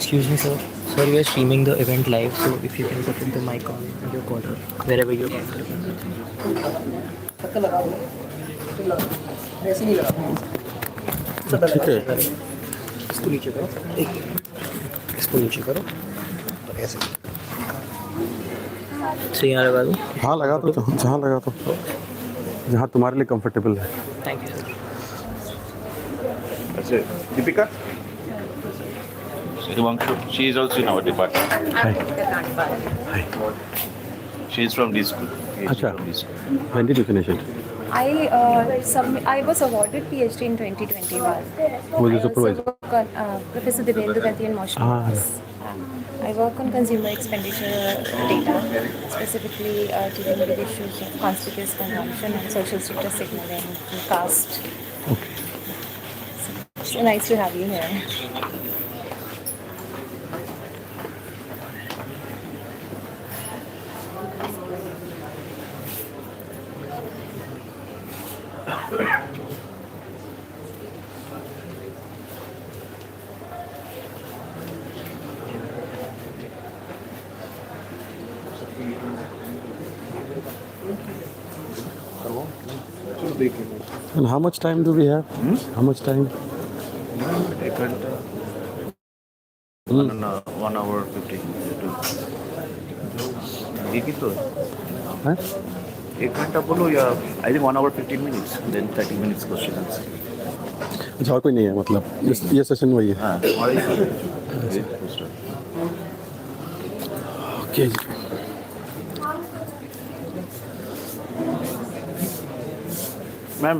Excuse me, sir. Sir, we are streaming the event live, so if you can put the mic on your quarter, wherever you're comfortable. ठीक है। इसको नीचे करो, इसको नीचे करो, और ऐसे सही यहाँ लगा दूँ। हाँ लगा दो, जहाँ लगा दो, जहाँ तुम्हारे लिए कंफर्टेबल है। Thank you sir. That's it. Deepika? Himanshu, she is also in our department. Hi. She is from this school. अच्छा, From this school. when did you finish it? I was awarded PhD in 2021. Who was your I also supervisor? work on Professor Divendu Gandhi and Motion. I work on consumer expenditure data, specifically dealing with issues of conspicuous consumption and social status signaling and caste. Okay. So nice to have you here. And how much time do we have? How much time? One hour 15 minutes. Huh? एक घंटा बोलो या I think 1 hour 15 minutes. Then 30 minutes question answer. अच्छा और कोई नहीं है मतलब ये सेशन वही है। हाँ. ओके जी। Ma'am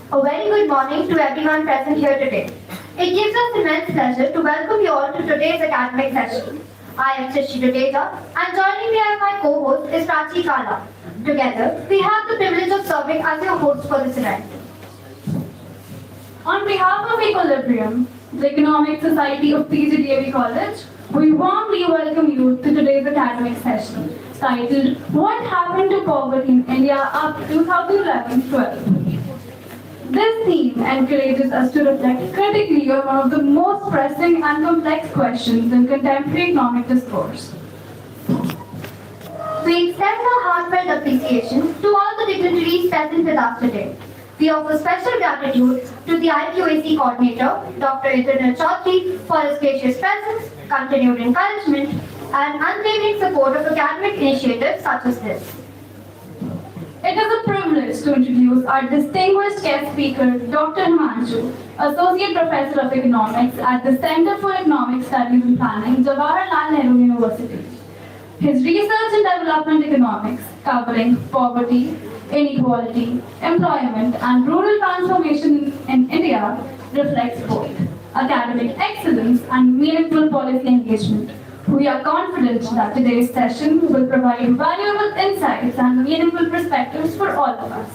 A very good morning to everyone present here today. It gives us immense pleasure to welcome you all to today's academic session. I am Srishi Dudeta and joining me as my co-host is Prachi Kala. Together, we have the privilege of serving as your hosts for this event. On behalf of Equilibrium, the Economic Society of PGDAV College, we warmly welcome you to today's academic session titled What Happened to Poverty in India After 2011-12. This theme encourages us to reflect critically on one of the most pressing and complex questions in contemporary economic discourse. We extend our heartfelt appreciation to all the dignitaries present with us today. We offer special gratitude to the IQAC coordinator, Dr. Indranil Chaudhary, for his gracious presence, continued encouragement, and unwavering support of academic initiatives such as this. It is a privilege to introduce our distinguished guest speaker, Dr. Himanshu, Associate Professor of Economics at the Center for Economic Studies and Planning, Jawaharlal Nehru University. His research in development economics, covering poverty, inequality, employment, and rural transformation in India, reflects both academic excellence and meaningful policy engagement. We are confident that today's session will provide valuable insights and meaningful perspectives for all of us.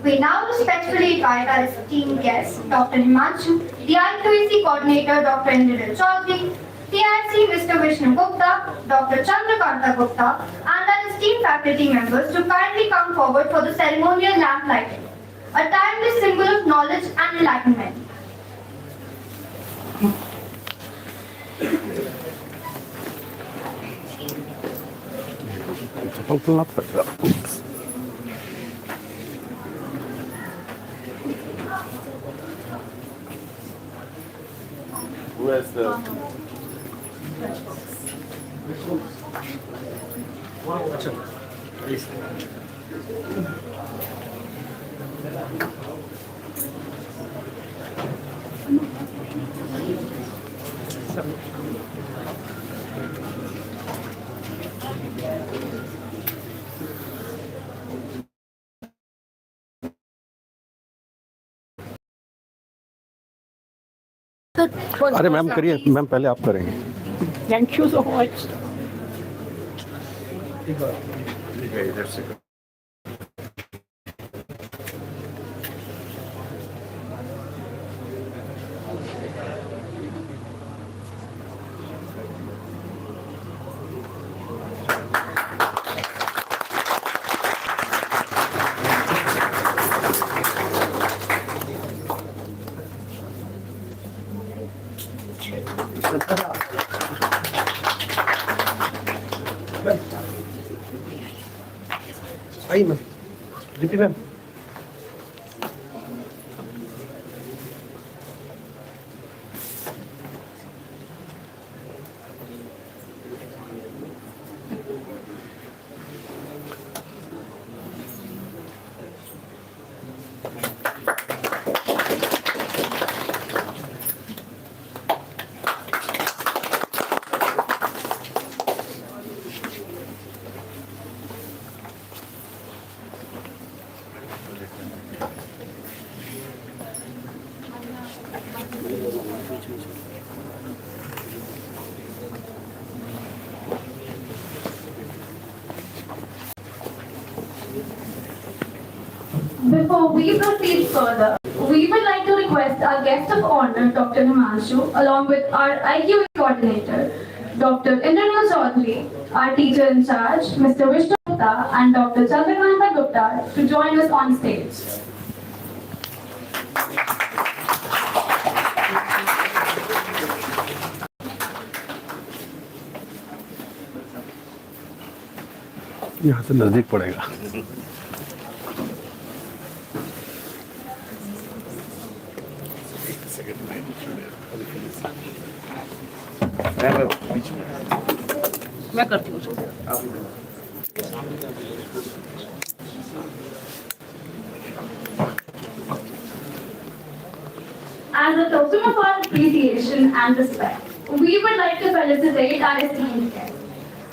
We now respectfully invite our esteemed guest, Dr. Himanshu, the IQAC coordinator, Dr. Indranil Chaudhary, TIC Mr. Vishnu Gupta, Dr. Chandrakanta Gupta, and our esteemed faculty members to kindly come forward for the ceremonial lamp lighting, a timeless symbol of knowledge and enlightenment. Open up. Oops. Where's the... अरे ma'am करिए ma'am, पहले आप करेंगे. Thank you so much. Okay, that's it. आइए ma'am, Deepti ma'am. Before we proceed further, we would like to request our guest of honor, Dr. Himanshu, along with our IQ coordinator, Dr. Indranil Chaudhary, our teacher in charge, Mr. Vishnu Gupta, and Dr. Chandrakanta Gupta, to join us on stage. यहाँ से नजदीक पड़ेगा. मैं करती हूँ. As a token of our appreciation and respect, we would like to felicitate our esteemed guest.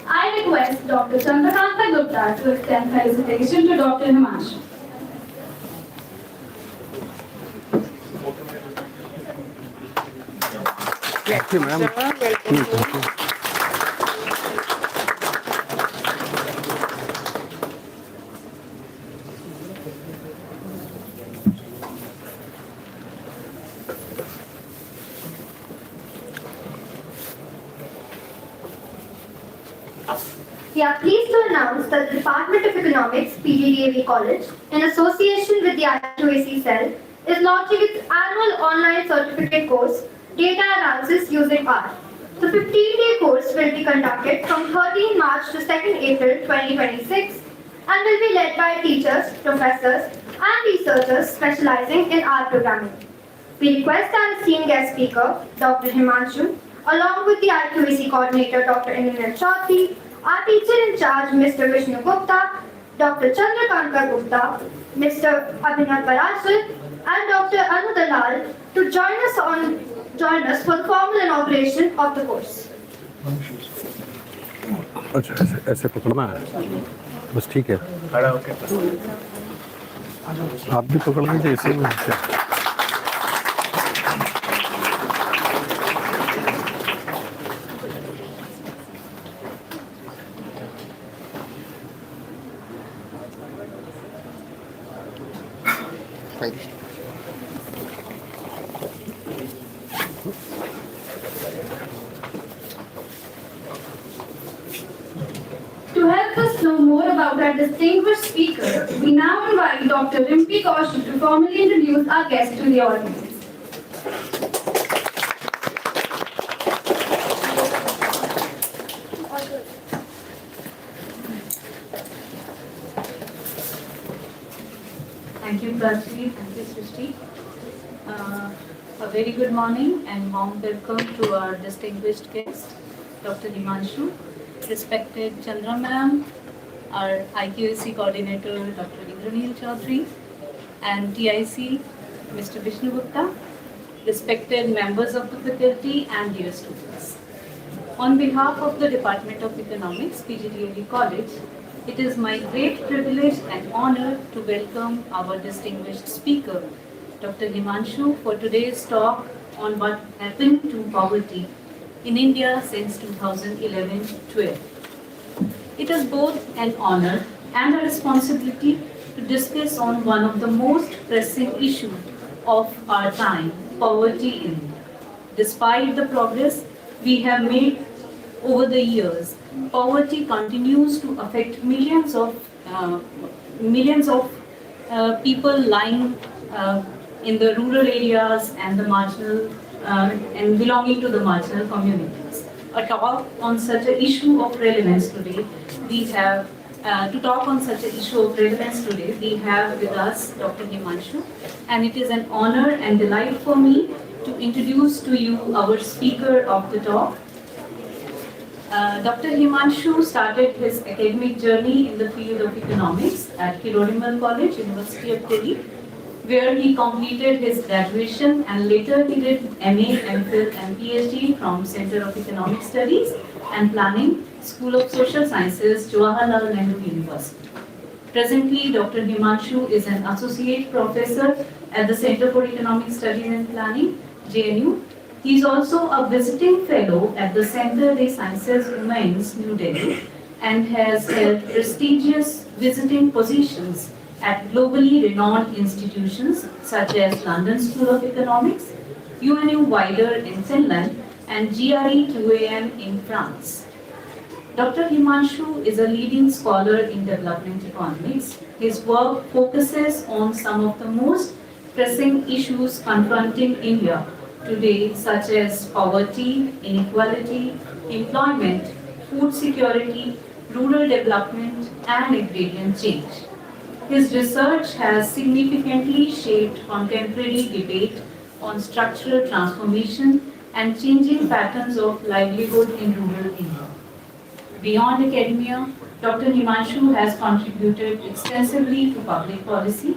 I request Dr. Chandrakanta Gupta to extend felicitation to Dr. Himanshu. Thank you, ma'am. We are pleased to announce that the Department of Economics, PGDAV College, in association with the I2AC cell, is launching its annual online certificate course, Data Analysis Using R. The 15-day course will be conducted from 13 March to 2nd April 2026 and will be led by teachers, professors, and researchers specializing in R programming. We request our esteemed guest speaker, Dr. Himanshu, along with the I2AC coordinator, Dr. Indranil Chaudhary, our teacher in charge, Mr. Vishnu Gupta, Dr. Chandrakanta Gupta, Mr. Abhinav Parasal, and Dr. Anu Dalal to join us for the formal inauguration of the course. अच्छा ऐसे ऐसे पकड़ना है, बस ठीक है. खड़ा होके आप भी पकड़ लीजिए इसे में. To help us know more about our distinguished speaker, we now invite Dr. Rimpi Kaushik to formally introduce our guest to the audience. Thank you, Prachi. Thank you, Srishti. A very good morning and warm welcome to our distinguished guest, Dr. Himanshu, respected Chandra ma'am, our IQAC coordinator, Dr. Indranil Chaudhary, and TIC, Mr. Vishnu Gupta, respected members of the faculty and dear students. On behalf of the Department of Economics, PGDLE College, it is my great privilege and honor to welcome our distinguished speaker, Dr. Himanshu, for today's talk on what happened to poverty in India since 2011-12. It is both an honor and a responsibility to discuss on one of the most pressing issues of our time, poverty in India. Despite the progress we have made over the years, poverty continues to affect millions of people lying in the rural areas and the marginal and belonging to the marginal communities. A talk on such an issue of relevance today, we have with us Dr. Himanshu, and it is an honor and delight for me to introduce to you our speaker of the talk. Dr. Himanshu started his academic journey in the field of economics at Hirorimal College, University of Delhi, where he completed his graduation, and later he did MA, MPhil and PhD from Center of Economic Studies and Planning, School of Social Sciences, Jawaharlal Nehru University. Presently, Dr. Himanshu is an associate professor at the Center for Economic Studies and Planning, JNU. He is also a visiting fellow at the Center des Sciences Humaines, New Delhi, and has held prestigious visiting positions at globally renowned institutions such as London School of Economics, UNU Wider in Finland, and GRE 2AM in France. Dr. Himanshu is a leading scholar in development economics. His work focuses on some of the most pressing issues confronting India today, such as poverty, inequality, employment, food security, rural development, and agrarian change. His research has significantly shaped contemporary debate on structural transformation and changing patterns of livelihood in rural India. Beyond academia, Dr. Himanshu has contributed extensively to public policy.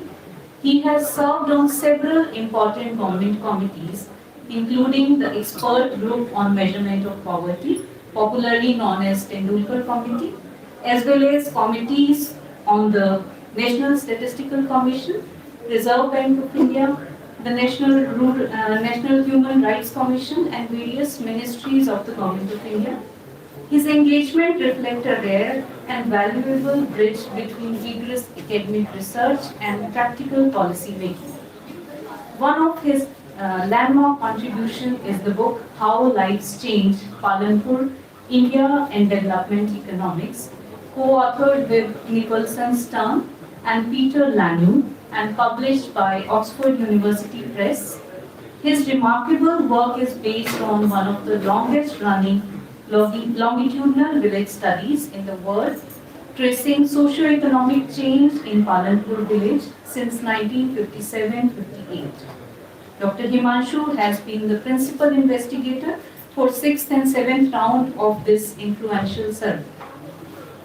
He has served on several important government committees, including the Expert Group on Measurement of Poverty, popularly known as Tendulkar Committee, as well as committees on the National Statistical Commission, Reserve Bank of India, the National Human Rights Commission, and various ministries of the Government of India. His engagement reflects a rare and valuable bridge between vigorous academic research and practical policy making. One of his landmark contributions is the book How Lives Change, Palanpur, India and Development Economics, co-authored with Nicholson Stern and Peter Lanu and published by Oxford University Press. His remarkable work is based on one of the longest running longitudinal village studies in the world, tracing socio-economic change in Palanpur village since 1957-58. Dr. Himanshu has been the principal investigator for 6th and 7th round of this influential survey.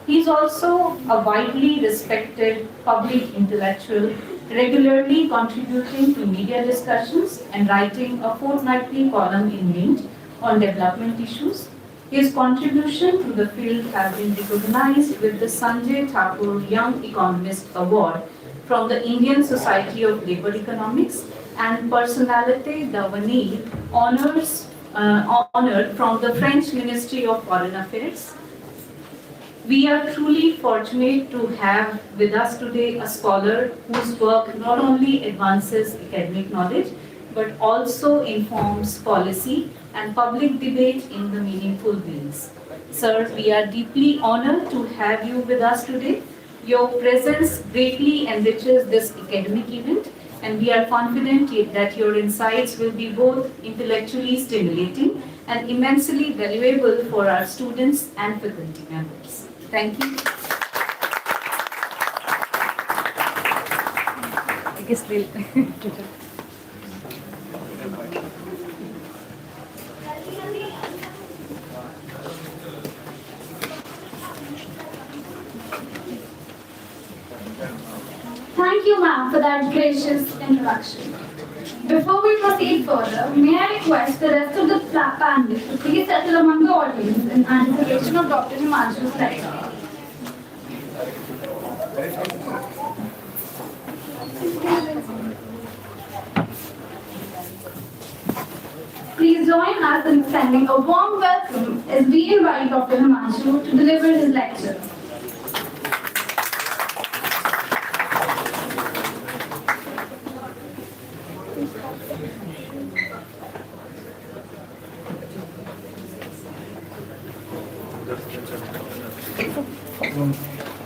He is also a widely respected public intellectual, regularly contributing to media discussions and writing a fortnightly column in Mint on development issues. His contribution to the field has been recognized with the Sanjay Thakur Young Economist Award from the Indian Society of Labour Economics and Personnalité d'Avenir honored from the French Ministry of Foreign Affairs. We are truly fortunate to have with us today a scholar whose work not only advances academic knowledge but also informs policy and public debate in the meaningful ways. Sir, we are deeply honored to have you with us today. Your presence greatly enriches this academic event, and we are confident that your insights will be both intellectually stimulating and immensely valuable for our students and faculty members. Thank you. I guess we'll. Thank you, ma'am, for that gracious introduction. Before we proceed further, may I request the rest of the panel to please settle among the audience in anticipation of Dr. Himanshu's lecture. Please join us in extending a warm welcome as we invite Dr. Himanshu to deliver his lecture.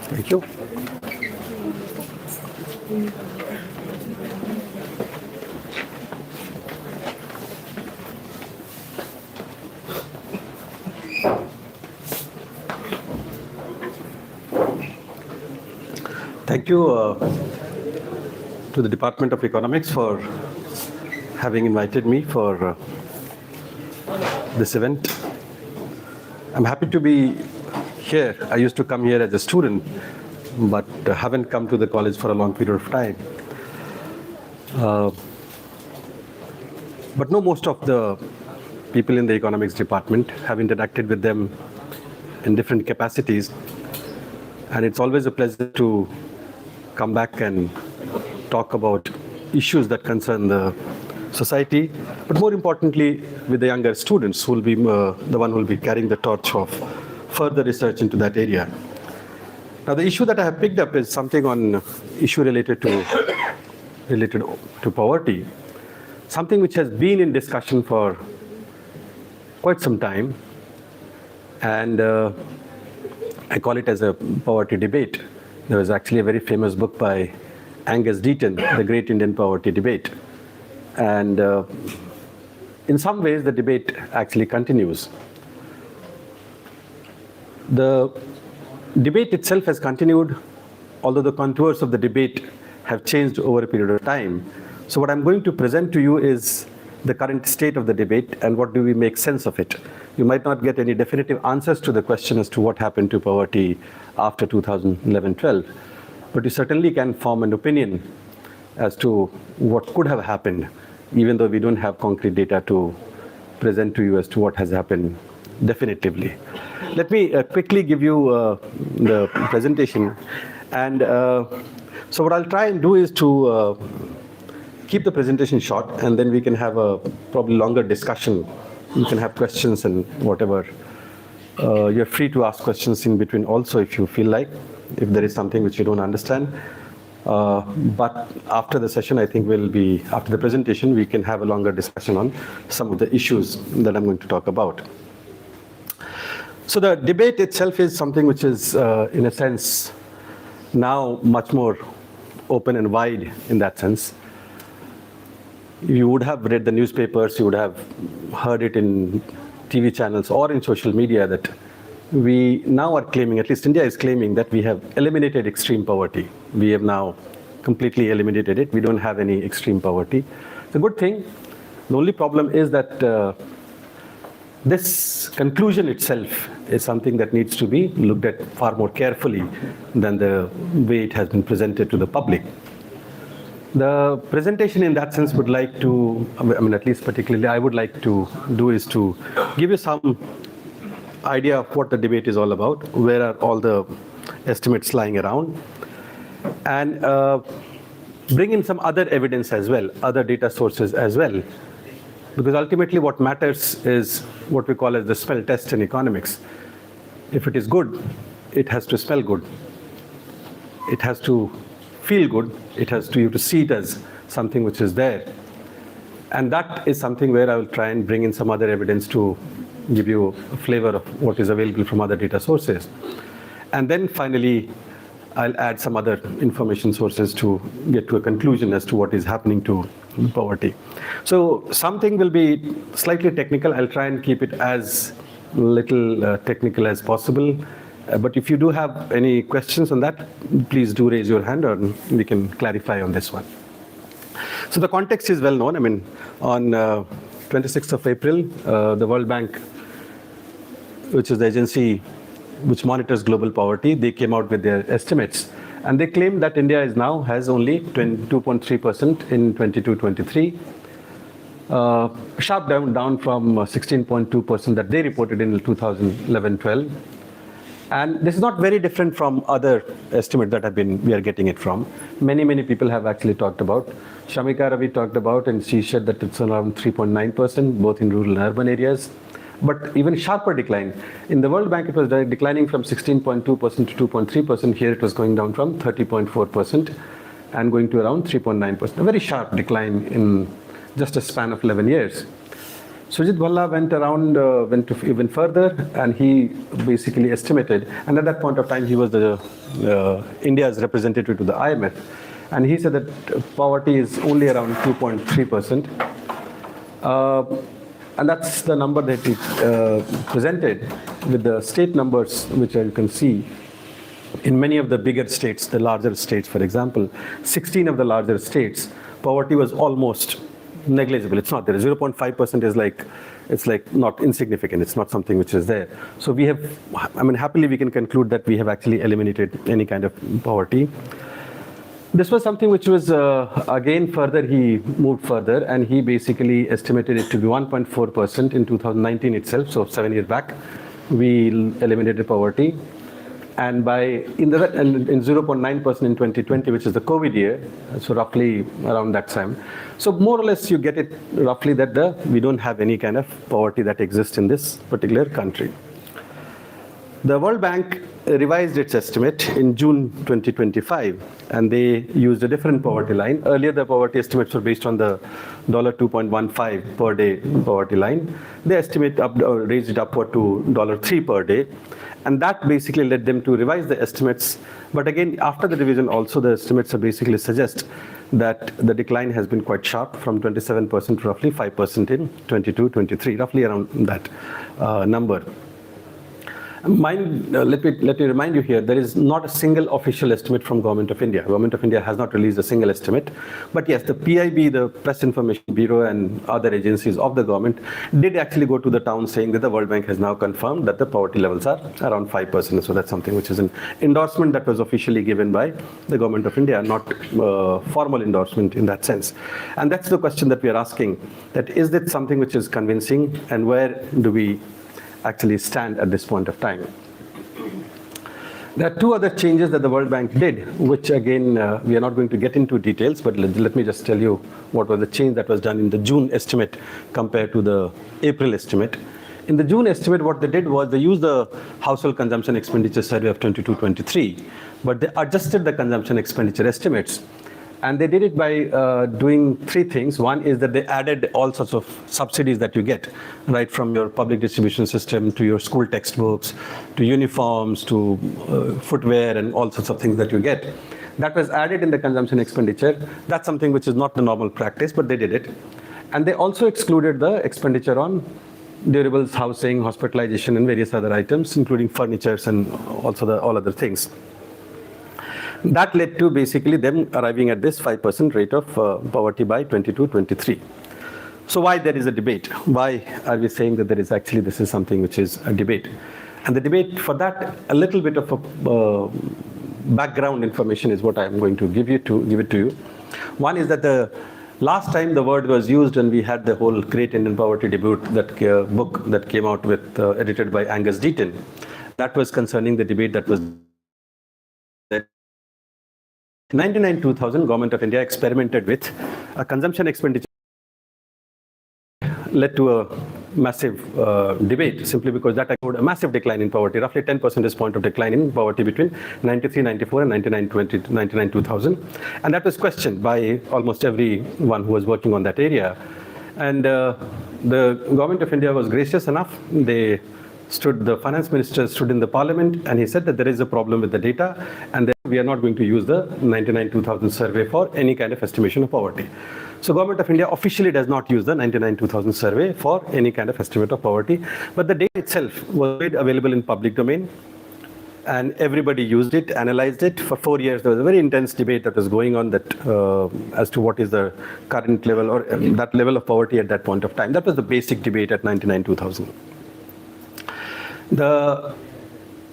Thank you. Thank you to the Department of Economics for having invited me for this event. I'm happy to be here. I used to come here as a student, but haven't come to the college for a long period of time. But know most of the people in the economics department, have interacted with them in different capacities. And it's always a pleasure to come back and talk about issues that concern the society, but more importantly, with the younger students who will be the one who will be carrying the torch of further research into that area. Now, the issue that I have picked up is something on issue related to poverty, something which has been in discussion for quite some time, and I call it as a poverty debate. There was actually a very famous book by Angus Deaton, The Great Indian Poverty Debate. And in some ways, the debate actually continues. The debate itself has continued, although the contours of the debate have changed over a period of time. So what I'm going to present to you is the current state of the debate and what do we make sense of it. You might not get any definitive answers to the question as to what happened to poverty after 2011-12, but you certainly can form an opinion as to what could have happened, even though we don't have concrete data to present to you as to what has happened definitively. Let me quickly give you the presentation. And so what I'll try and do is to keep the presentation short, and then we can have a probably longer discussion. You can have questions and whatever. You're free to ask questions in between also if you feel like, if there is something which you don't understand. But after the session, I think after the presentation, we can have a longer discussion on some of the issues that I'm going to talk about. So the debate itself is something which is, in a sense, now much more open and wide in that sense. You would have read the newspapers, you would have heard it in TV channels or in social media that we now are claiming, at least India is claiming, that we have eliminated extreme poverty. We have now completely eliminated it. We don't have any extreme poverty. It's a good thing. The only problem is that this conclusion itself is something that needs to be looked at far more carefully than the way it has been presented to the public. The presentation in that sense would like to, at least particularly I would like to do is to give you some idea of what the debate is all about, where are all the estimates lying around, and bring in some other evidence as well, other data sources as well. Because ultimately what matters is what we call as the smell test in economics. If it is good, it has to smell good. It has to feel good. It has to, you to see it as something which is there. And that is something where I will try and bring in some other evidence to give you a flavor of what is available from other data sources. And then finally, I'll add some other information sources to get to a conclusion as to what is happening to poverty. So something will be slightly technical. I'll try and keep it as little technical as possible. But if you do have any questions on that, please do raise your hand or we can clarify on this one. So the context is well known. I mean, on 26th of April, the World Bank, which is the agency which monitors global poverty, they came out with their estimates. And they claim that India is now has only 2.3% in 22-23, sharp down from 16.2% that they reported in 2011-12. And this is not very different from other estimates that we are getting it from. Many people have actually talked about. Shamika Ravi talked about, and she said that it's around 3.9%, both in rural and urban areas. But even sharper decline. In the World Bank, it was declining from 16.2% to 2.3%. Here it was going down from 30.4% and going to around 3.9%. A very sharp decline in just a span of 11 years. Sujit Bhalla went even further, and he basically estimated, and at that point of time he was India's representative to the IMF, and he said that poverty is only around 2.3%. And that's the number that he presented with the state numbers, which you can see in many of the bigger states, the larger states, for example, 16 of the larger states, poverty was almost negligible. It's not there. 0.5% is it's like not insignificant. It's not something which is there. So we have, I mean, happily we can conclude that we have actually eliminated any kind of poverty. This was something which was, again, further, he moved further, and he basically estimated it to be 1.4% in 2019 itself, so 7 years back, we eliminated poverty. And in 0.9% in 2020, which is the COVID year, so roughly around that time. So more or less you get it roughly that we don't have any kind of poverty that exists in this particular country. The World Bank revised its estimate in June 2025, and they used a different poverty line. Earlier, the poverty estimates were based on the $2.15 per day poverty line. They raised it upward to $3 per day. And that basically led them to revise the estimates. But again, after the revision also, the estimates basically suggest that the decline has been quite sharp, from 27% to roughly 5% in 22-23, roughly around that number. Let me remind you here, there is not a single official estimate from Government of India. Government of India has not released a single estimate. But yes, the PIB, the Press Information Bureau, and other agencies of the government did actually go to the town saying that the World Bank has now confirmed that the poverty levels are around 5%. So that's something which is an endorsement that was officially given by the Government of India, not formal endorsement in that sense. And that's the question that we are asking, that is it something which is convincing, and where do we actually stand at this point of time? There are two other changes that the World Bank did, which again, we are not going to get into details, but let me just tell you what was the change that was done in the June estimate compared to the April estimate. In the June estimate, what they did was they used the Household Consumption Expenditure Survey of 22-23, but they adjusted the consumption expenditure estimates. And they did it by doing three things. One is that they added all sorts of subsidies that you get, right from your public distribution system to your school textbooks, to uniforms, to footwear, and all sorts of things that you get. That was added in the consumption expenditure. That's something which is not the normal practice, but they did it. And they also excluded the expenditure on durables, housing, hospitalization, and various other items, including furnitures and also all other things. That led to basically them arriving at this 5% rate of poverty by 22-23. So why there is a debate? Why are we saying that there is actually this is something which is a debate? And the debate for that, a little bit of a background information is what I'm going to give it to you. One is that the last time the word was used, and we had the whole Great Indian Poverty Debate, that book that came out with edited by Angus Deaton, that was concerning the debate that was there. 1999-2000, Government of India experimented with a consumption expenditure, led to a massive debate, simply because that showed a massive decline in poverty, roughly 10 percentage point of decline in poverty between 93-94 and 99-2000. And that was questioned by almost everyone who was working on that area. And the Government of India was gracious enough. The finance minister stood in the parliament, and he said that there is a problem with the data, and that we are not going to use the 99-2000 survey for any kind of estimation of poverty. So Government of India officially does not use the 99-2000 survey for any kind of estimate of poverty, but the data itself was made available in public domain. and everybody used it, analyzed it. For 4 years, there was a very intense debate that was going on that as to what is the current level or that level of poverty at that point of time. That was the basic debate at 99-2000. The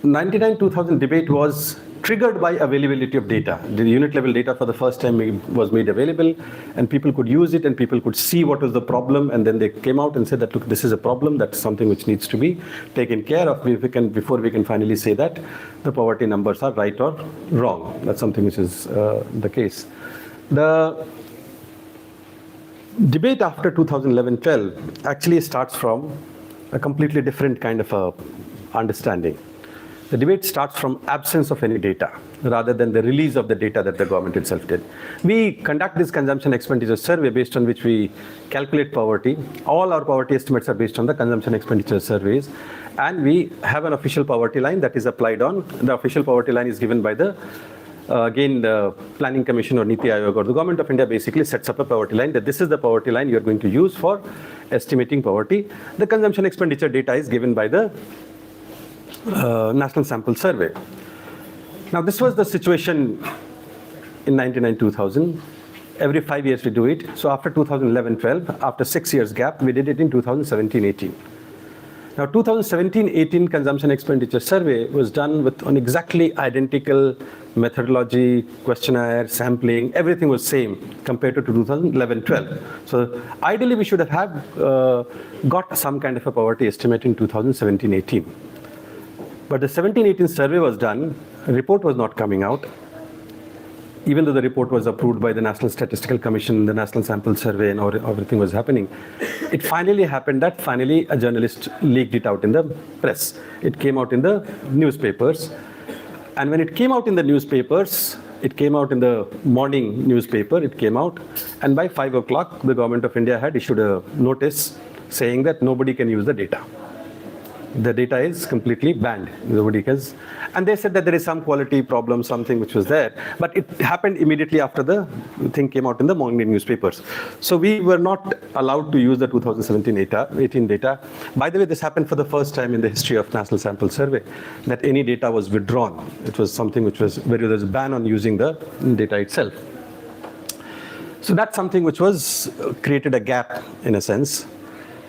99-2000 debate was triggered by availability of data. The unit level data for the first time was made available, and people could use it and people could see what was the problem, and then they came out and said that, look, this is a problem, that's something which needs to be taken care of before we can finally say that the poverty numbers are right or wrong. That's something which is the case. The debate after 2011-12 actually starts from a completely different kind of a understanding. The debate starts from absence of any data rather than the release of the data that the government itself did. We conduct this consumption expenditure survey based on which we calculate poverty. All our poverty estimates are based on the consumption expenditure surveys, and we have an official poverty line that is applied on. The official poverty line is given by the again, the Planning Commission or Niti Aayog or the Government of India basically sets up a poverty line that this is the poverty line you are going to use for estimating poverty. The consumption expenditure data is given by the National Sample Survey. Now, this was the situation in 99-2000. Every 5 years we do it. So after 2011-12, after 6 years gap, we did it in 2017-18. Now, 2017-18 consumption expenditure survey was done with an exactly identical methodology, questionnaire, sampling, everything was same compared to 2011-12. So ideally, we should have got some kind of a poverty estimate in 2017-18. But the 17-18 survey was done, a report was not coming out, even though the report was approved by the National Statistical Commission, the National Sample Survey, and everything was happening. It finally happened that finally a journalist leaked it out in the press. It came out in the newspapers. And when it came out in the newspapers, it came out in the morning newspaper, it came out, and by 5 o'clock, the Government of India had issued a notice saying that nobody can use the data. The data is completely banned. Nobody can. And they said that there is some quality problem, something which was there. But it happened immediately after the thing came out in the morning newspapers. So we were not allowed to use the 2017-18 data. By the way, this happened for the first time in the history of National Sample Survey, that any data was withdrawn. It was something which was where there was a ban on using the data itself. So that's something which was created a gap in a sense.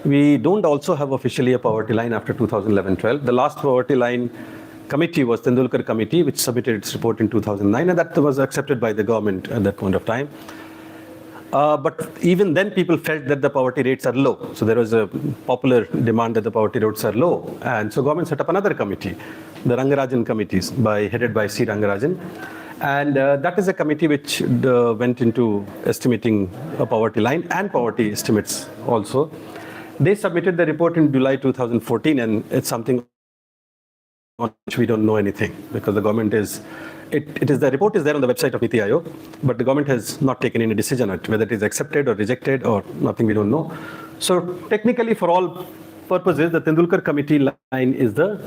We don't also have officially a poverty line after 2011-12. The last poverty line committee was the Tendulkar committee, which submitted its report in 2009, and that was accepted by the government at that point of time. But even then, people felt that the poverty rates are low. So there was a popular demand that the poverty rates are low. And so government set up another committee, the Rangarajan committees, headed by C. Rangarajan. And that is a committee which went into estimating a poverty line and poverty estimates also. They submitted the report in July 2014, and it's something on which we don't know anything because the government is, the report is there on the website of Niti Aayog, but the government has not taken any decision on it, whether it is accepted or rejected or nothing, we don't know. So technically, for all purposes, the Tendulkar committee line is the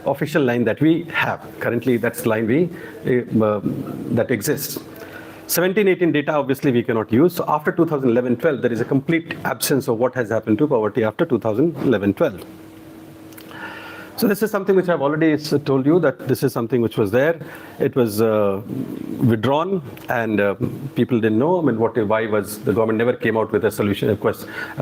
official line that we have. Currently, that's the line that exists. 17-18 data, obviously, we cannot use. So after 2011-12, there is a complete absence of what has happened to poverty after 2011-12. So this is something which I've already told you that this is something which was there. It was withdrawn, and people didn't know. I mean, why was the government never came out with a solution,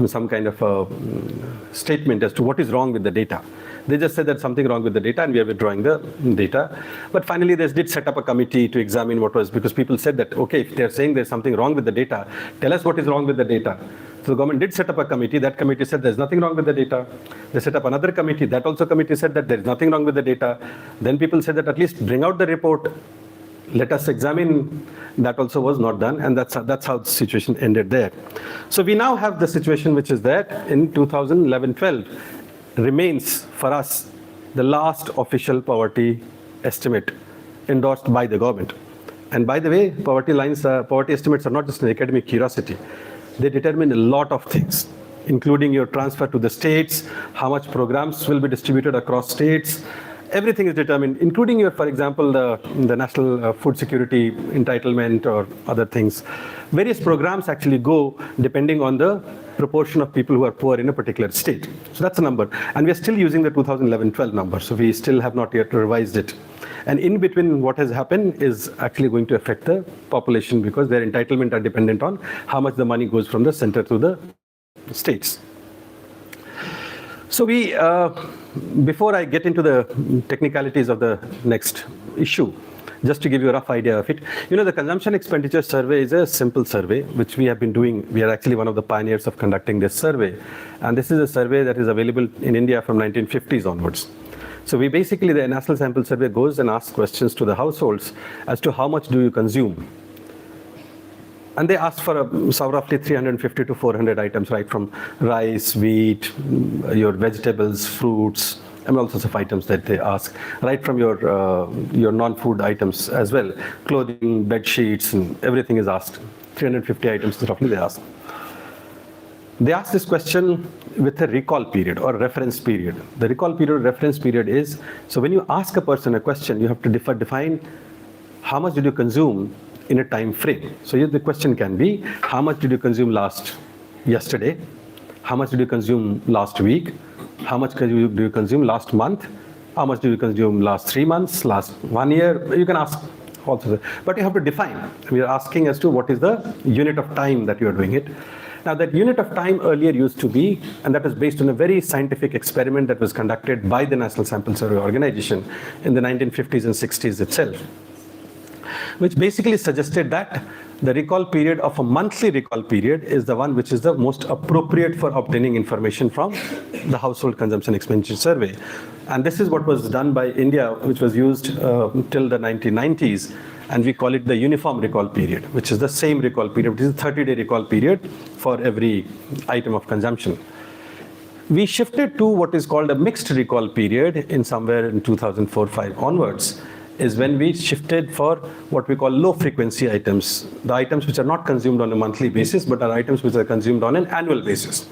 some kind of a statement as to what is wrong with the data. They just said that something wrong with the data and we are withdrawing the data. But finally, they did set up a committee to examine what was, because people said that, okay, if they're saying there's something wrong with the data, tell us what is wrong with the data. So the government did set up a committee. That committee said there's nothing wrong with the data. They set up another committee. That also committee said that there's nothing wrong with the data. Then people said that at least bring out the report. Let us examine. That also was not done, and that's how the situation ended there. So we now have the situation which is there in 2011-12. Remains for us the last official poverty estimate endorsed by the government. And by the way, poverty estimates are not just an academic curiosity. They determine a lot of things, including your transfer to the states, how much programs will be distributed across states. Everything is determined, including your, for example, the national food security entitlement or other things. Various programs actually go depending on the proportion of people who are poor in a particular state. So that's a number. And we are still using the 2011-12 number, so we still have not yet revised it. And in between, what has happened is actually going to affect the population because their entitlement are dependent on how much the money goes from the center to the states. So we, before I get into the technicalities of the next issue, just to give you a rough idea of it, you know, the consumption expenditure survey is a simple survey, which we have been doing. We are actually one of the pioneers of conducting this survey. And this is a survey that is available in India from 1950s onwards. So we basically, the National Sample Survey goes and asks questions to the households as to how much do you consume. And they ask for roughly 350 to 400 items, right from rice, wheat, your vegetables, fruits, and all sorts of items that they ask, right from your non-food items as well, clothing, bed sheets, and everything is asked. 350 items roughly they ask. They ask this question with a recall period or reference period. The recall period or reference period is, so when you ask a person a question, you have to define how much did you consume in a time frame. So here the question can be, how much did you consume yesterday? How much did you consume last week? How much do you consume last month? How much do you consume last 3 months, last 1 year? You can ask also, but you have to define. We are asking as to what is the unit of time that you are doing it. Now that unit of time earlier used to be, and that was based on a very scientific experiment that was conducted by the National Sample Survey Organization in the 1950s and 60s itself, which basically suggested that the recall period of a monthly recall period is the one which is the most appropriate for obtaining information from the household consumption expenditure survey. And this is what was done by India, which was used till the 1990s. And we call it the uniform recall period, which is the same recall period, which is a 30-day recall period for every item of consumption. We shifted to what is called a mixed recall period in somewhere in 2004-5 onwards, is when we shifted for what we call low frequency items, the items which are not consumed on a monthly basis, but are items which are consumed on an annual basis,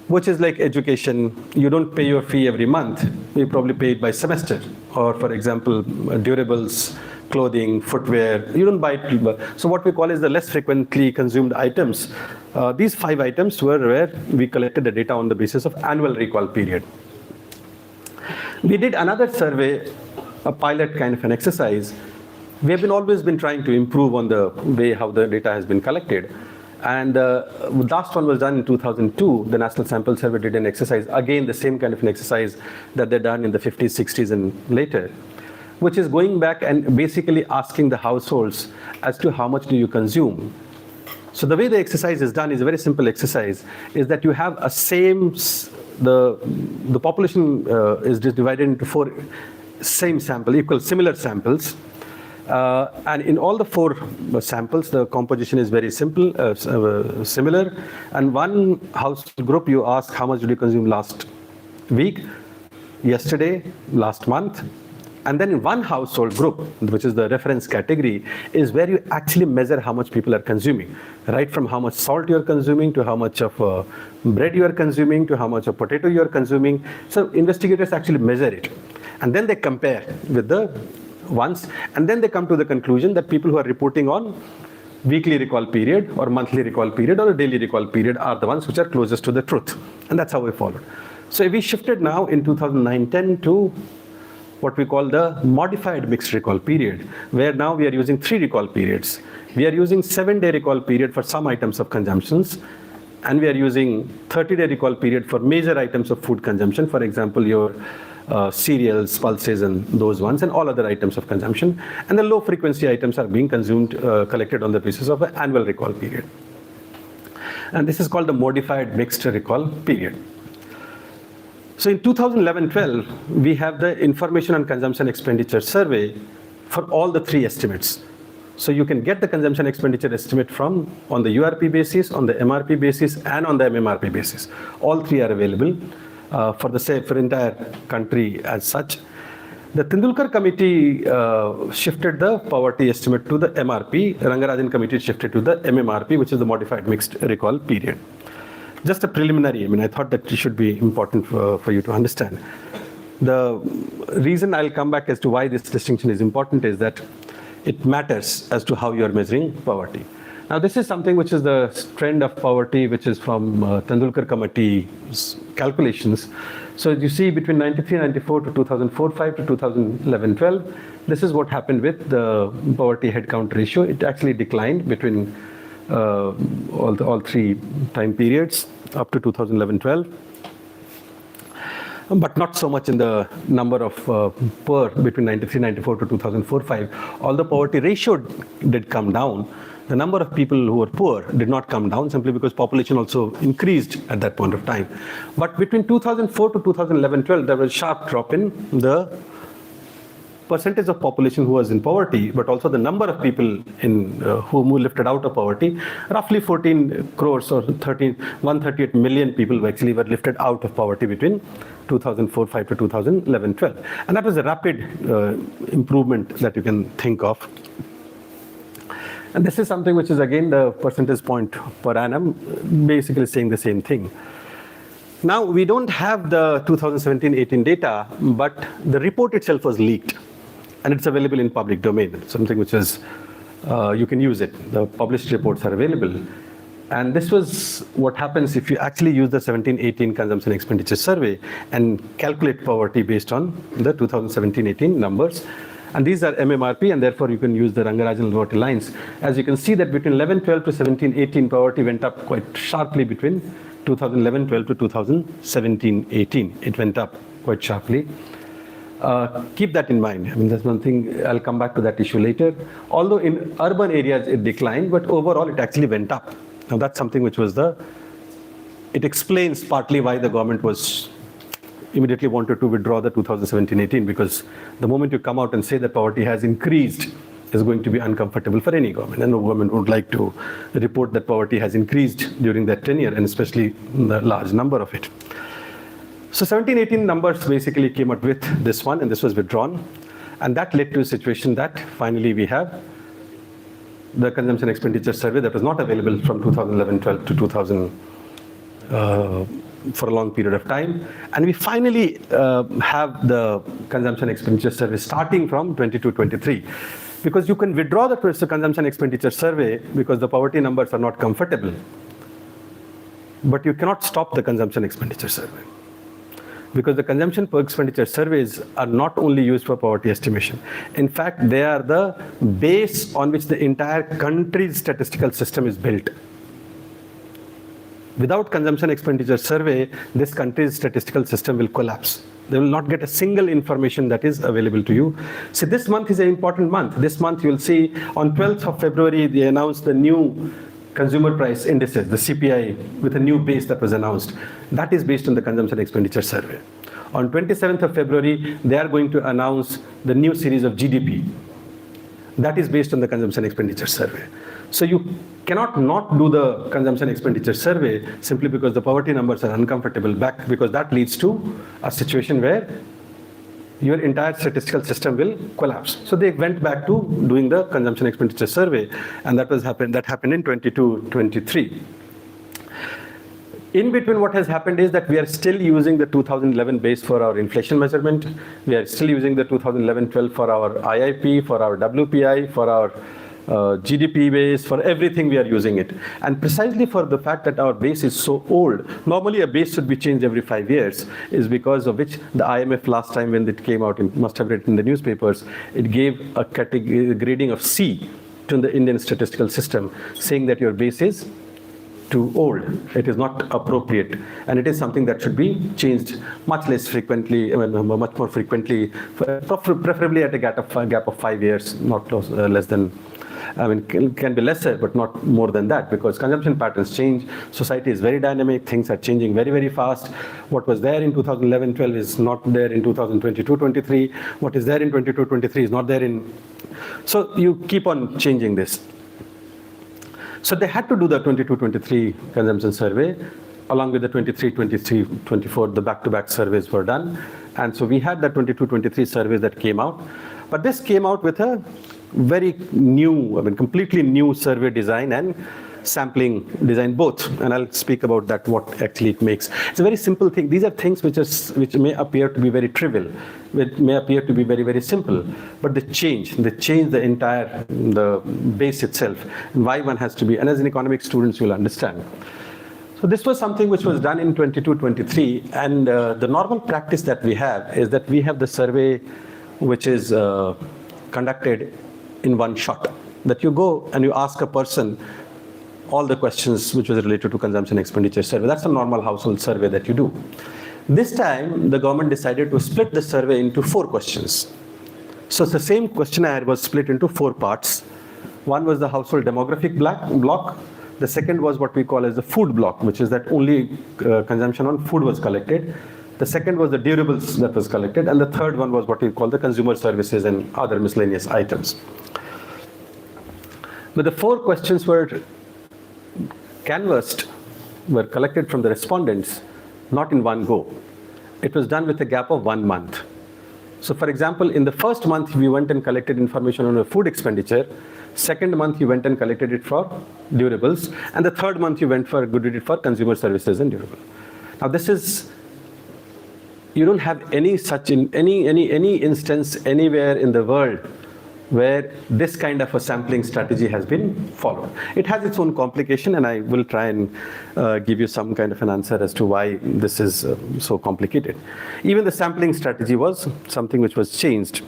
which is like education. You don't pay your fee every month, you probably pay it by semester, or for example, durables, clothing, footwear, you don't buy it. So what we call is the less frequently consumed items. These 5 items were where we collected the data on the basis of annual recall period. We did another survey, a pilot kind of an exercise. We have always been trying to improve on the way how the data has been collected. And the last one was done in 2002. The National Sample Survey did an exercise, again the same kind of an exercise that they'd done in the 50s, 60s and later, which is going back and basically asking the households as to how much do you consume. So the way the exercise is done is a very simple exercise, is that you have a the population is divided into 4 same sample, similar samples. And in all the 4 samples, the composition is very simple, similar. And one household group, you ask how much did you consume last week, yesterday, last month. And then in one household group, which is the reference category, is where you actually measure how much people are consuming, right from how much salt you're consuming to how much of bread you are consuming to how much of potato you are consuming. So investigators actually measure it. And then they compare with the ones, and then they come to the conclusion that people who are reporting on weekly recall period or monthly recall period or a daily recall period are the ones which are closest to the truth. And that's how we followed. So we shifted now in 2009-10 to what we call the modified mixed recall period, where now we are using 3 recall periods. We are using 7-day recall period for some items of consumptions, and we are using 30-day recall period for major items of food consumption, for example, your cereals, pulses, and those ones, and all other items of consumption. And the low frequency items are being consumed, collected on the basis of an annual recall period. And this is called the modified mixed recall period. So in 2011-12, we have the Information on Consumption Expenditure Survey for all the 3 estimates. So you can get the consumption expenditure estimate from on the URP basis, on the MRP basis, and on the MMRP basis. All 3 are available for entire country as such. The Tendulkar committee shifted the poverty estimate to the MRP. Rangarajan committee shifted to the MMRP, which is the modified mixed recall period. Just a preliminary, I thought that it should be important for you to understand. The reason I'll come back as to why this distinction is important is that it matters as to how you are measuring poverty. Now, this is something which is the trend of poverty, which is from Tendulkar Committee's calculations. So you see between 93-94 to 2004-5 to 2011-12, this is what happened with the poverty headcount ratio. It actually declined between all three time periods up to 2011-12. But not so much in the number of poor between 93-94 to 2004-5. Although poverty ratio did come down, the number of people who were poor did not come down simply because population also increased at that point of time. But between 2004 to 2011-12, there was a sharp drop in the percentage of population who was in poverty, but also the number of people whom were lifted out of poverty. Roughly 14 crores or 138 million people actually were lifted out of poverty between 2004-5 to 2011-12. And that was a rapid improvement that you can think of. And this is something which is again the percentage point per annum, basically saying the same thing. Now, we don't have the 2017-18 data, but the report itself was leaked. And it's available in public domain, something which is, you can use it. The published reports are available. And this was what happens if you actually use the 17-18 consumption expenditure survey and calculate poverty based on the 2017-18 numbers. And these are MMRP, and therefore you can use the Rangarajan Loyalty lines. As you can see that between 11-12 to 17-18, poverty went up quite sharply between 2011-12 to 2017-18. It went up quite sharply. Keep that in mind. I mean, that's one thing, I'll come back to that issue later. Although in urban areas it declined, but overall it actually went up. Now that's something which was it explains partly why the government was immediately wanted to withdraw the 2017-18, because the moment you come out and say that poverty has increased is going to be uncomfortable for any government, and no government would like to report that poverty has increased during that tenure, and especially the large number of it. So 17-18 numbers basically came out with this one, and this was withdrawn, and that led to a situation that finally we have the consumption expenditure survey that was not available from 2011-12 to 2000 for a long period of time. And we finally have the consumption expenditure survey starting from 22-23. Because you can withdraw the consumption expenditure survey because the poverty numbers are not comfortable. But you cannot stop the consumption expenditure survey. Because the consumption per expenditure surveys are not only used for poverty estimation. In fact, they are the base on which the entire country's statistical system is built. Without consumption expenditure survey, this country's statistical system will collapse. They will not get a single information that is available to you. So this month is an important month. This month you'll see on 12th of February, they announced the new consumer price indices, the CPI, with a new base that was announced. That is based on the consumption expenditure survey. On 27th of February, they are going to announce the new series of GDP. That is based on the consumption expenditure survey. So you cannot not do the consumption expenditure survey simply because the poverty numbers are uncomfortable, because that leads to a situation where your entire statistical system will collapse. So they went back to doing the consumption expenditure survey, and that happened in 22-23. In between, what has happened is that we are still using the 2011 base for our inflation measurement. We are still using the 2011-12 for our IIP, for our WPI, for our GDP base, for everything we are using it. And precisely for the fact that our base is so old, normally a base should be changed every 5 years, is because of which the IMF last time when it came out, it must have written in the newspapers, it gave a category grading of C to the Indian statistical system, saying that your base is too old, it is not appropriate, and it is something that should be changed much less frequently, much more frequently, preferably at a gap of 5 years, not less than, can be lesser, but not more than that, because consumption patterns change, society is very dynamic, things are changing very, very fast. What was there in 2011-12 is not there in 2022-23. What is there in 22-23 is not there in... So you keep on changing this. So they had to do the 22-23 consumption survey, along with the 23-24, the back-to-back surveys were done. And so we had the 22-23 surveys that came out. But this came out with a very new, completely new survey design and sampling design both, and I'll speak about that, what actually it makes. It's a very simple thing. These are things which may appear to be very trivial, which may appear to be very, very simple, but they change the entire, the base itself, and why one has to be, and as an economics students you'll understand. So this was something which was done in 22-23, and the normal practice that we have is that we have the survey which is conducted in one shot. That you go and you ask a person all the questions which was related to consumption expenditure survey. That's a normal household survey that you do. This time, the government decided to split the survey into 4 questions. So the same questionnaire was split into 4 parts. One was the household demographic block. The second was what we call as the food block, which is that only consumption on food was collected. The second was the durables that was collected. And the third one was what we call the consumer services and other miscellaneous items. But the 4 questions were canvassed, were collected from the respondents, not in one go. It was done with a gap of 1 month. So for example, in the first month, we went and collected information on a food expenditure. Second month, you went and collected it for durables. And the third month, you went for did it for consumer services and durable. Now this is, you don't have any such, in any instance anywhere in the world where this kind of a sampling strategy has been followed. It has its own complication, and I will try and give you some kind of an answer as to why this is so complicated. Even the sampling strategy was something which was changed.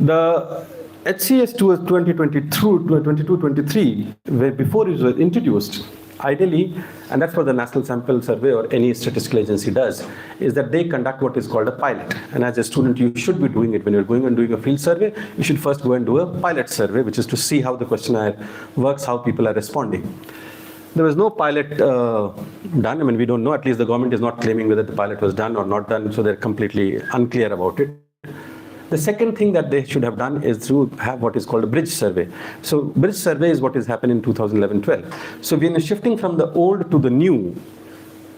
The HCS 2022-23, where before it was introduced, ideally, and that's what the National Sample Survey or any statistical agency does, is that they conduct what is called a pilot. And as a student, you should be doing it. When you're going and doing a field survey, you should first go and do a pilot survey, which is to see how the questionnaire works, how people are responding. There was no pilot done. I mean, we don't know. At least the government is not claiming whether the pilot was done or not done, so they're completely unclear about it. The second thing that they should have done is to have what is called a bridge survey. So bridge survey is what has happened in 2011-12. So when you're shifting from the old to the new,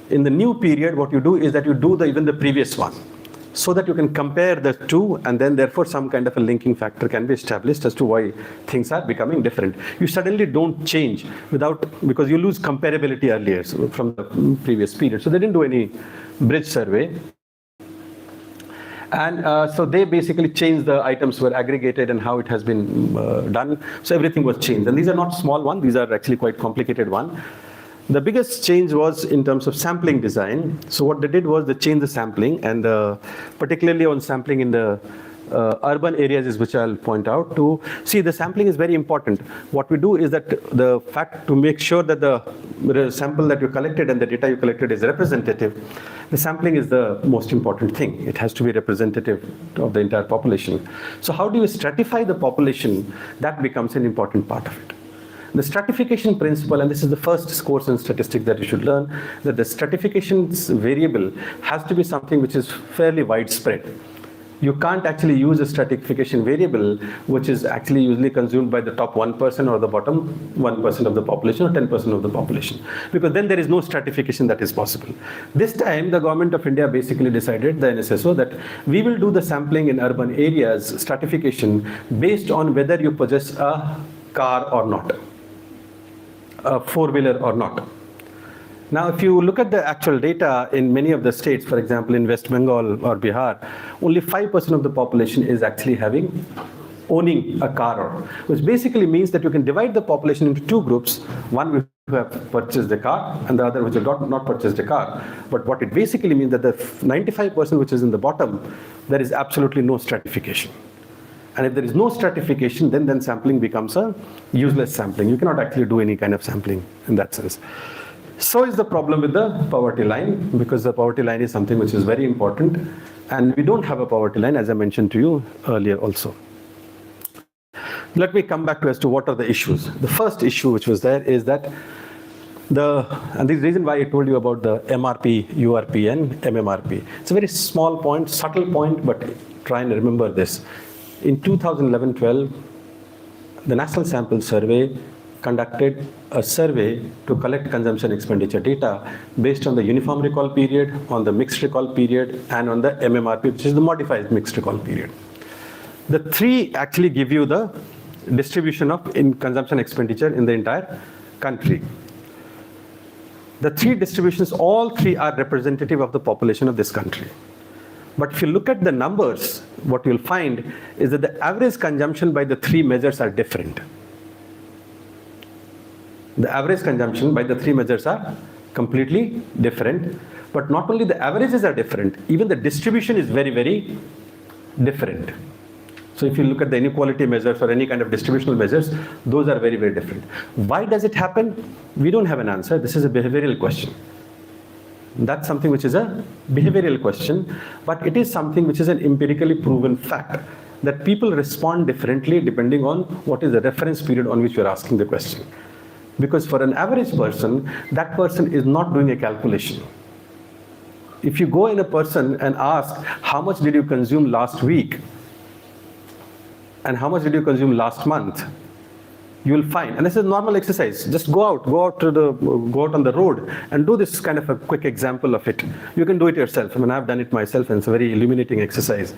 in the new period, what you do is that you do even the previous one, so that you can compare the two, and then therefore some kind of a linking factor can be established as to why things are becoming different. You suddenly don't change because you lose comparability earlier from the previous period. So they didn't do any bridge survey. And so they basically changed the items were aggregated and how it has been done. So everything was changed. And these are not small ones. These are actually quite complicated ones. The biggest change was in terms of sampling design. So what they did was they changed the sampling, and particularly on sampling in the urban areas is which I'll point out to. See, the sampling is very important. What we do is that the fact to make sure that the sample that you collected and the data you collected is representative, the sampling is the most important thing. It has to be representative of the entire population. So how do you stratify the population? That becomes an important part of it. The stratification principle, and this is the first course in statistics that you should learn, that the stratification variable has to be something which is fairly widespread. You can't actually use a stratification variable which is actually usually consumed by the top 1% or the bottom 1% of the population or 10% of the population, because then there is no stratification that is possible. This time the government of India basically decided, the NSSO, that we will do the sampling in urban areas stratification based on whether you possess a car or not, a four-wheeler or not. Now, if you look at the actual data in many of the states, for example, in West Bengal or Bihar, only 5% of the population is actually owning a car, which basically means that you can divide the population into 2 groups, one who have purchased a car and the other which have not purchased a car. But what it basically means that the 95% which is in the bottom, there is absolutely no stratification. And if there is no stratification, then sampling becomes a useless sampling. You cannot actually do any kind of sampling in that sense. So is the problem with the poverty line, because the poverty line is something which is very important, and we don't have a poverty line, as I mentioned to you earlier also. Let me come back to as to what are the issues. The first issue which was there is that and the reason why I told you about the MRP, URP and MMRP. It's a very small point, subtle point, but try and remember this. In 2011-12, the National Sample Survey conducted a survey to collect consumption expenditure data based on the uniform recall period, on the mixed recall period, and on the MMRP, which is the modified mixed recall period. The 3 actually give you the distribution of consumption expenditure in the entire country. The three distributions, all three are representative of the population of this country. But if you look at the numbers, what you'll find is that the average consumption by the three measures are different. The average consumption by the three measures are completely different. But not only the averages are different, even the distribution is very, very different. So if you look at the inequality measures or any kind of distributional measures, those are very, very different. Why does it happen? We don't have an answer. This is a behavioral question. That's something which is a behavioral question, but it is something which is an empirically proven fact that people respond differently depending on what is the reference period on which you're asking the question. Because for an average person, that person is not doing a calculation. If you go in a person and ask, how much did you consume last week? And how much did you consume last month? You will find, and this is normal exercise, just go out on the road and do this kind of a quick example of it. You can do it yourself. I mean, I've done it myself and it's a very illuminating exercise.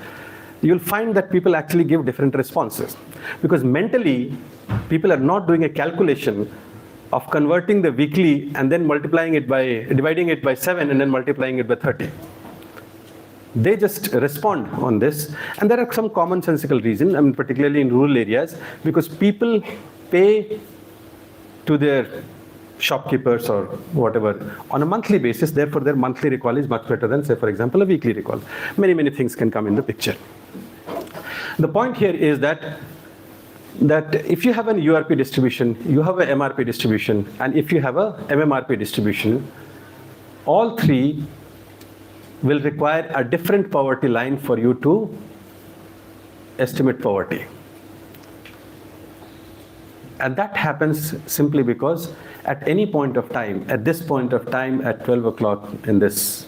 You'll find that people actually give different responses. Because mentally, people are not doing a calculation of converting the weekly and then dividing it by 7 and then multiplying it by 30. They just respond on this, and there are some commonsensical reasons, I mean, particularly in rural areas, because people pay to their shopkeepers or whatever on a monthly basis, therefore their monthly recall is much better than, say, for example, a weekly recall. Many, many things can come in the picture. The point here is that if you have an URP distribution, you have a MRP distribution, and if you have a MMRP distribution, all three will require a different poverty line for you to estimate poverty. And that happens simply because at any point of time, at this point of time at 12 o'clock on this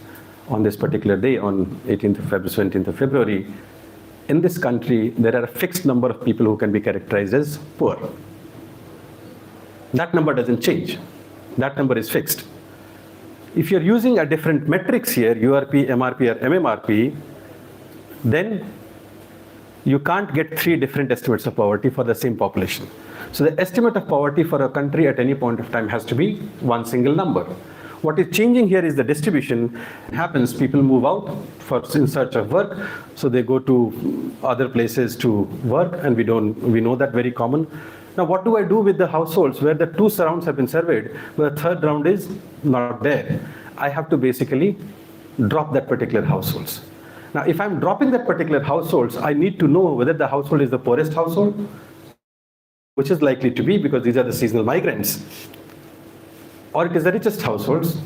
particular day, on 18th of February, 17th of February, in this country, there are a fixed number of people who can be characterized as poor. That number doesn't change. That number is fixed. If you're using a different metrics here, URP, MRP, or MMRP, then you can't get three different estimates of poverty for the same population. So the estimate of poverty for a country at any point of time has to be one single number. What is changing here is the distribution. It happens, people move out in search of work, so they go to other places to work, and we know that very common. Now, what do I do with the households where the 2 rounds have been surveyed, but the 3rd round is not there? I have to basically drop that particular households. Now, if I'm dropping that particular households, I need to know whether the household is the poorest household, which is likely to be because these are the seasonal migrants, or it is the richest households.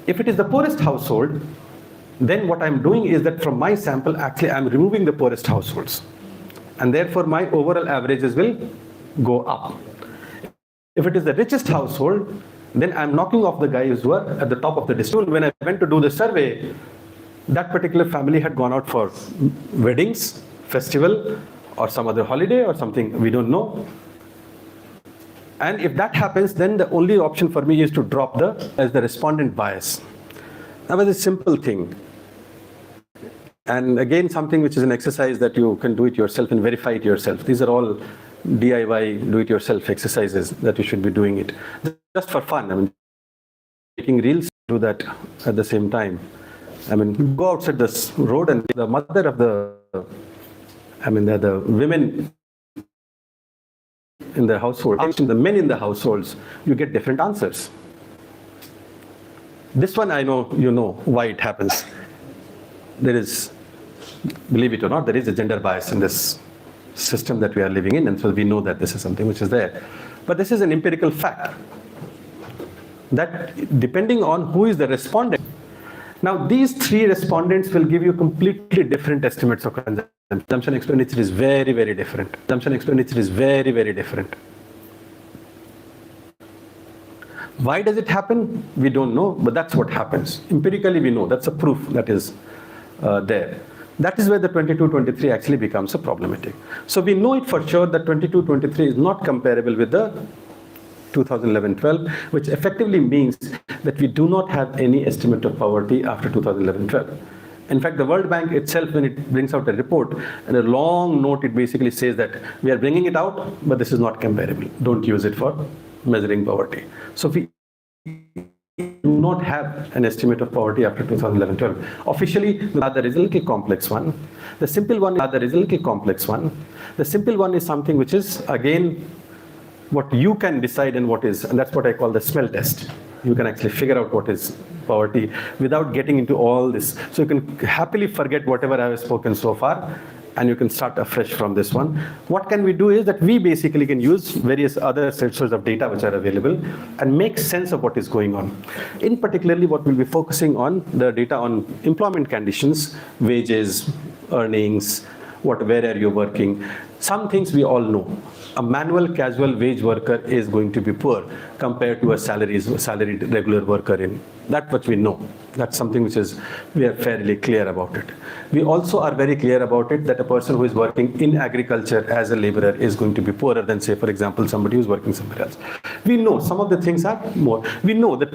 If it is the poorest household, then what I'm doing is that from my sample, actually I'm removing the poorest households. And therefore my overall averages will go up. If it is the richest household, then I'm knocking off the guys who are at the top of the distribution. When I went to do the survey, that particular family had gone out for weddings, festival, or some other holiday or something, we don't know. And if that happens, then the only option for me is to drop as the respondent bias. That was a simple thing. And again, something which is an exercise that you can do it yourself and verify it yourself. These are all DIY, do-it-yourself exercises that you should be doing it. Just for fun, I mean, making reels, do that at the same time. I mean, go outside this road and the mother of the women in the household, the men in the households, you get different answers. This one I know, you know why it happens. There is, believe it or not, there is a gender bias in this system that we are living in, and so we know that this is something which is there. But this is an empirical fact that depending on who is the respondent. Now these 3 respondents will give you completely different estimates of consumption. Consumption expenditure is very, very different. Consumption expenditure is very, very different. Why does it happen? We don't know, but that's what happens. Empirically we know, that's a proof that is there. That is where the 22-23 actually becomes a problematic. So we know it for sure that 22-23 is not comparable with the 2011-12, which effectively means that we do not have any estimate of poverty after 2011-12. In fact, the World Bank itself, when it brings out a report, and a long note, it basically says that we are bringing it out, but this is not comparable. Don't use it for measuring poverty. So we do not have an estimate of poverty after 2011-12. Officially, there is a little complex one. The simple one is something which is, again, what you can decide and what is, and that's what I call the smell test. You can actually figure out what is poverty without getting into all this. So you can happily forget whatever I have spoken so far, and you can start afresh from this one. What can we do is that we basically can use various other sources of data which are available and make sense of what is going on. In particularly, what we'll be focusing on, the data on employment conditions, wages, earnings, where are you working. Some things we all know. A manual casual wage worker is going to be poor compared to a salaried regular worker in. That's what we know. That's something which is, we are fairly clear about it. We also are very clear about it that a person who is working in agriculture as a laborer is going to be poorer than, say, for example, somebody who's working somewhere else. We know some of the things are more. We know that